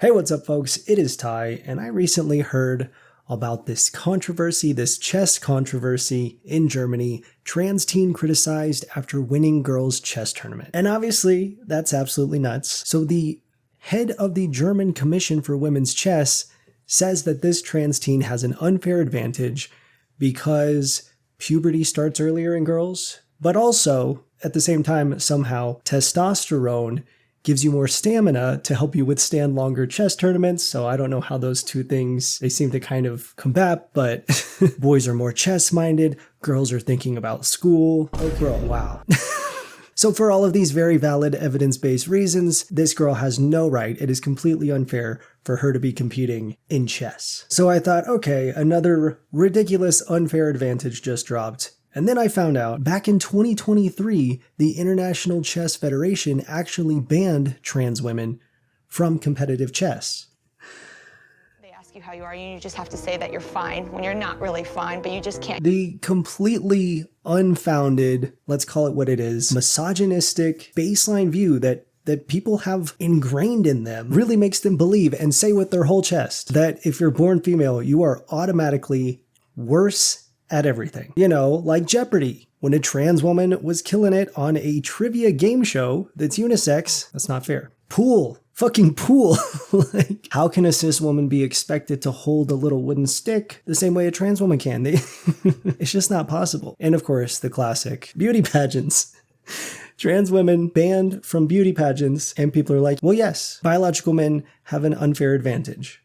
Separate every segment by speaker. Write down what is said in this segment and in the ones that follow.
Speaker 1: Hey, what's up, folks? It is Ty, and I recently heard about this controversy, this chess controversy in Germany, trans teen criticized after winning girls' chess tournament. And obviously, that's absolutely nuts. So the head of the German Commission for Women's Chess says that this trans teen has an unfair advantage because puberty starts earlier in girls, but also, at the same time, somehow testosterone gives you more stamina to help you withstand longer chess tournaments. So I don't know how those two things, they seem to kind of combat, but boys are more chess-minded, girls are thinking about school. Oh, girl, wow. So for all of these very valid evidence-based reasons, this girl has no right. It is completely unfair for her to be competing in chess. So I thought, okay, another ridiculous unfair advantage just dropped. And then I found out, back in 2023, the International Chess Federation actually banned trans women from competitive chess.
Speaker 2: They ask you how you are, and you just have to say that you're fine when you're not really fine, but you just can't.
Speaker 1: The completely unfounded, let's call it what it is, misogynistic baseline view that people have ingrained in them really makes them believe and say with their whole chest that if you're born female, you are automatically worse at everything. You know, like Jeopardy, when a trans woman was killing it on a trivia game show that's unisex. That's not fair. Pool. Fucking pool. Like, how can a cis woman be expected to hold a little wooden stick the same way a trans woman can? It's just not possible. And of course, the classic beauty pageants. Trans women banned from beauty pageants, and people are like, well, yes, biological men have an unfair advantage.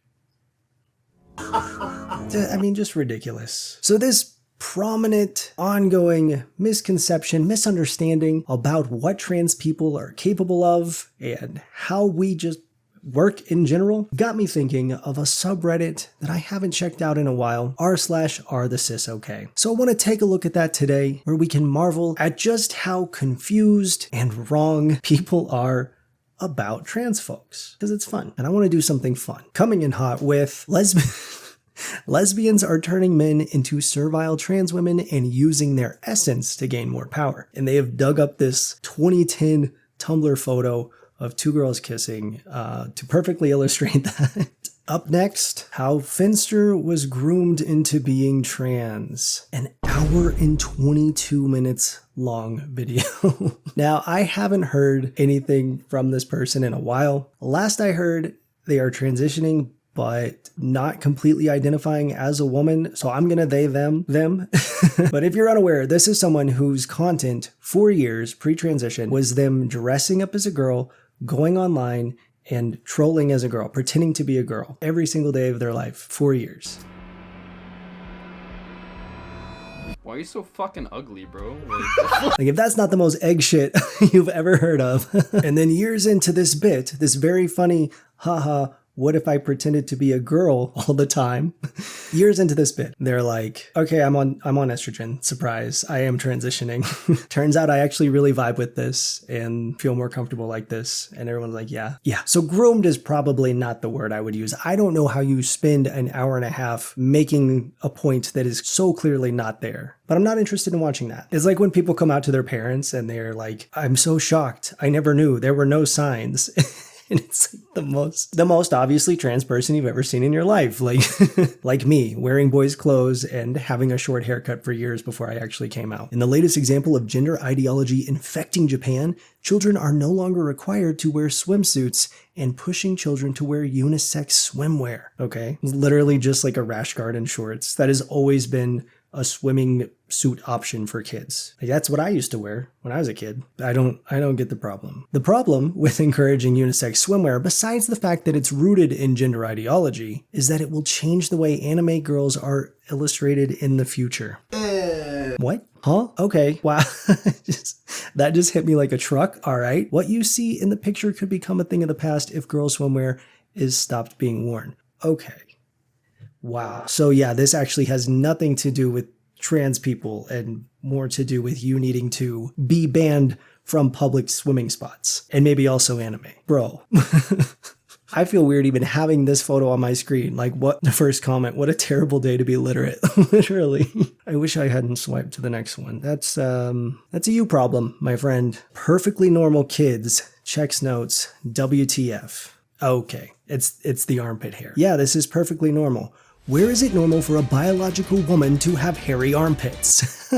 Speaker 1: I mean, just ridiculous. So this prominent, ongoing misconception, misunderstanding about what trans people are capable of and how we just work in general got me thinking of a subreddit that I haven't checked out in a while, r/r/the-cis-ok. So I want to take a look at that today, where we can marvel at just how confused and wrong people are about trans folks, because it's fun, and I want to do something fun. Coming in hot with lesbians are turning men into servile trans women and using their essence to gain more power. And they have dug up this 2010 Tumblr photo of two girls kissing to perfectly illustrate that. Up next, how Finster was groomed into being trans. An hour and 22 minutes long video. Now, I haven't heard anything from this person in a while. Last I heard, they are transitioning, but not completely identifying as a woman. So I'm gonna they, them. But if you're unaware, this is someone whose content for years pre-transition was them dressing up as a girl, going online and trolling as a girl, pretending to be a girl every single day of their life for years.
Speaker 3: Why are you so fucking ugly, bro?
Speaker 1: Like, if that's not the most egg shit you've ever heard of. And then years into this bit, this very funny, haha, what if I pretended to be a girl all the time? Years into this bit, they're like, okay, I'm on estrogen. Surprise, I am transitioning. Turns out I actually really vibe with this and feel more comfortable like this. And everyone's like, yeah. So groomed is probably not the word I would use. I don't know how you spend an hour and a half making a point that is so clearly not there. But I'm not interested in watching that. It's like when people come out to their parents and they're like, I'm so shocked. I never knew. There were no signs. And it's like the most obviously trans person you've ever seen in your life. Like, like me, wearing boys' clothes and having a short haircut for years before I actually came out. In the latest example of gender ideology infecting Japan, children are no longer required to wear swimsuits and pushing children to wear unisex swimwear. Okay? Literally just like a rash guard and shorts. That has always been a swimming suit option for kids. Like, that's what I used to wear when I was a kid. I don't get the problem. The problem with encouraging unisex swimwear, besides the fact that it's rooted in gender ideology, is that it will change the way anime girls are illustrated in the future. What? Huh? Okay. Wow. That just hit me like a truck. All right. What you see in the picture could become a thing of the past if girl swimwear is stopped being worn. Okay. Wow. So yeah, this actually has nothing to do with trans people and more to do with you needing to be banned from public swimming spots and maybe also anime. Bro, I feel weird even having this photo on my screen. Like, what? The first comment, what a terrible day to be literate. Literally. I wish I hadn't swiped to the next one. That's a you problem, my friend. Perfectly normal kids, checks notes, WTF. Okay. It's the armpit hair. Yeah, this is perfectly normal. Where is it normal for a biological woman to have hairy armpits?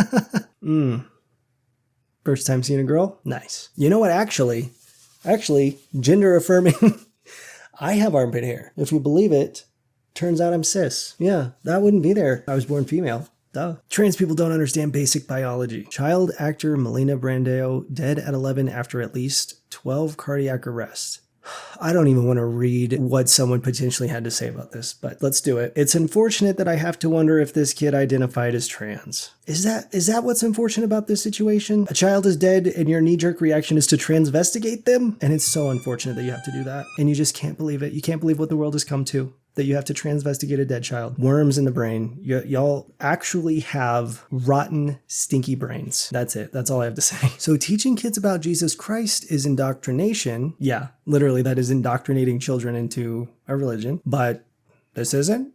Speaker 1: First time seeing a girl? Nice. You know what, actually, gender affirming, I have armpit hair. If you believe it, turns out I'm cis. Yeah, that wouldn't be there. I was born female. Duh. Trans people don't understand basic biology. Child actor Molina Brando dead at 11 after at least 12 cardiac arrests. I don't even want to read what someone potentially had to say about this, but let's do it. It's unfortunate that I have to wonder if this kid identified as trans. Is that what's unfortunate about this situation? A child is dead and your knee-jerk reaction is to transvestigate them? And it's so unfortunate that you have to do that. And you just can't believe it. You can't believe what the world has come to. That you have to transvestigate a dead child. Worms in the brain. Y'all actually have rotten, stinky brains. That's it. That's all I have to say. So teaching kids about Jesus Christ is indoctrination. Yeah, literally that is indoctrinating children into a religion. But this isn't?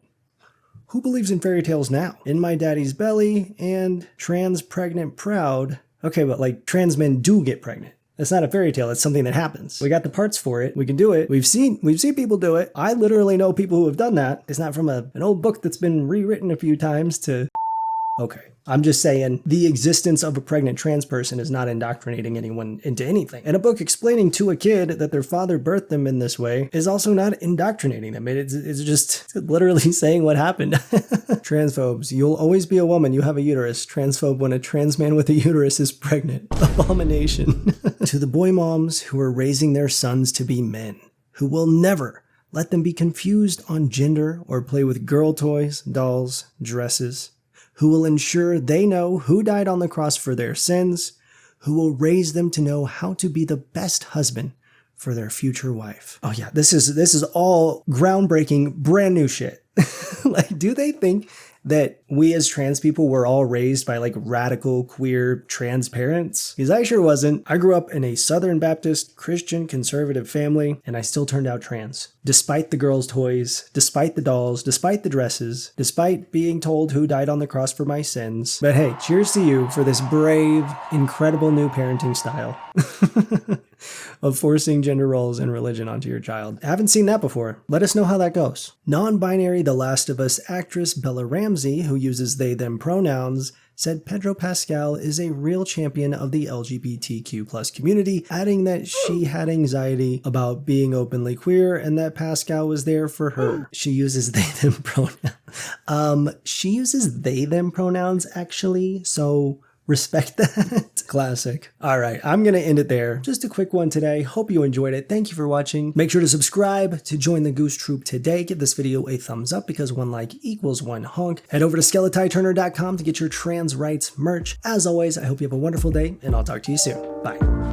Speaker 1: Who believes in fairy tales now? In my daddy's belly and trans pregnant proud. Okay, but like trans men do get pregnant. It's not a fairy tale. It's something that happens. We got the parts for it. We can do it. We've seen people do it. I literally know people who have done that. It's not from an old book that's been rewritten a few times to... Okay. I'm just saying the existence of a pregnant trans person is not indoctrinating anyone into anything. And a book explaining to a kid that their father birthed them in this way is also not indoctrinating them. It's just literally saying what happened. Transphobes, you'll always be a woman. You have a uterus. Transphobe when a trans man with a uterus is pregnant. Abomination. To the boy moms who are raising their sons to be men, who will never let them be confused on gender or play with girl toys, dolls, dresses, who will ensure they know who died on the cross for their sins, who will raise them to know how to be the best husband for their future wife. Oh yeah, this is all groundbreaking, brand new shit. Like, do they think that we as trans people were all raised by like radical, queer, trans parents? Because I sure wasn't. I grew up in a Southern Baptist, Christian, conservative family, and I still turned out trans. Despite the girls' toys, despite the dolls, despite the dresses, despite being told who died on the cross for my sins. But hey, cheers to you for this brave, incredible new parenting style. Of forcing gender roles and religion onto your child. I haven't seen that before. Let us know how that goes. Non-binary The Last of Us actress Bella Ramsey, who uses they, them pronouns, said Pedro Pascal is a real champion of the LGBTQ+ community, adding that she had anxiety about being openly queer and that Pascal was there for her. She uses they, them pronouns. She uses they, them pronouns, actually, so... respect that. Classic. All right, I'm going to end it there. Just a quick one today. Hope you enjoyed it. Thank you for watching. Make sure to subscribe to join the Goose Troop today. Give this video a thumbs up because one like equals one honk. Head over to skeletiturner.com to get your trans rights merch. As always, I hope you have a wonderful day and I'll talk to you soon. Bye.